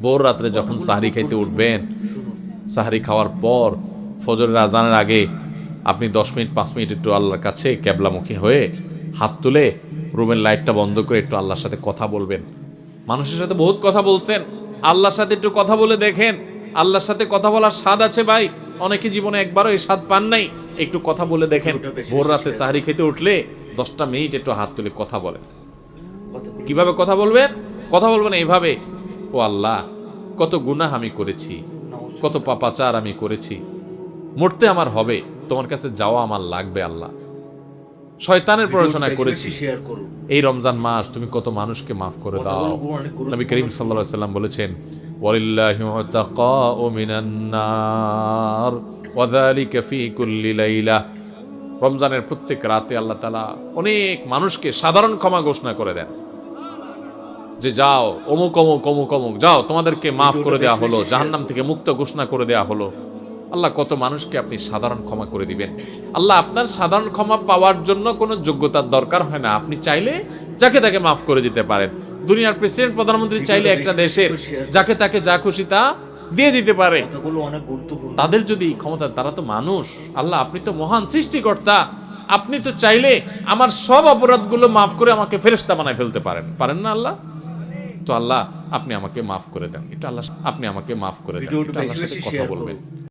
ভোর রাত্রে যখন সাহরি খাইতে উঠবেন, সাহরি খাওয়ার পর ফজরের আজানের আগে আপনি 10 মিনিট 5 মিনিট একটু আল্লাহর কাছে ক্যাবলামুখী হয়ে হাত তুলে রুমের লাইটটা বন্ধ করে একটু আল্লাহর সাথে কথা বলবেন। মানুষের সাথে বহুত কথা বলছেন, আল্লাহর সাথে একটু কথা বলে দেখেন। আল্লাহর সাথে কথা বলার স্বাদ আছে ভাই, অনেকে জীবনে একবারও এই স্বাদ পান নাই। একটু কথা বলে দেখেন। ভোর রাতে সাহরি খেতে উঠলে 10টা মিনিট একটু হাত তুলে কথা বলেন। কিভাবে কথা বলবেন? কথা বলবেন এইভাবে, ও আল্লাহ, কত গুনাহ আমি করেছি, কত পাপাচার আমি করেছি, মরতে আমার হবে, তোমার কাছে যাওয়া আমার লাগবে আল্লাহ। শয়তানের প্ররোচনা করেছি, এই রমজান মাস তুমি কত মানুষকে মাফ করে দাও। নবী করিম সাল্লাল্লাহু আলাইহি ওয়াসাল্লাম বলেছেন, ওয়ালিল্লাহি উতাকাউ মিনান নার ওয়া যালিকা ফি কুল্লি লাইলা। রমজানের প্রত্যেক রাতে আল্লাহ তাআলা অনেক মানুষকে সাধারণ ক্ষমা ঘোষণা করে দেন, যে যাও অমুক অমুক অমুক অমুক, যাও তোমাদেরকে মাফ করে দেওয়া হলো, জাহান্নাম থেকে মুক্ত ঘোষণা করে দেওয়া হলো। আল্লাহ কত মানুষকে আপনি সাধারণ ক্ষমা করে দিবেন। আল্লাহ আপনার সাধারণ ক্ষমা পাওয়ার জন্য কোনো যোগ্যতার দরকার হয় না, আপনি চাইলে যাকে তাকে মাফ করে দিতে পারেন। দুনিয়ার প্রেসিডেন্ট প্রধানমন্ত্রী চাইলে একটা দেশের যাকে তাকে যা খুশি তা দিয়ে দিতে পারে। তাদের যদি ক্ষমতা, তারা তো মানুষ। আল্লাহ আপনি তো মহান সৃষ্টিকর্তা, আপনি তো চাইলে আমার সব অপরাধগুলো মাফ করে আমাকে ফেরেশতা বানায় ফেলতে পারেন, পারেন না আল্লাহ? তো আল্লাহ আপনি আমাকে মাফ করে দেন, এটা আল্লাহ, আপনি আমাকে মাফ করে দেন, এটা আল্লাহর সাথে কথা বলবেন।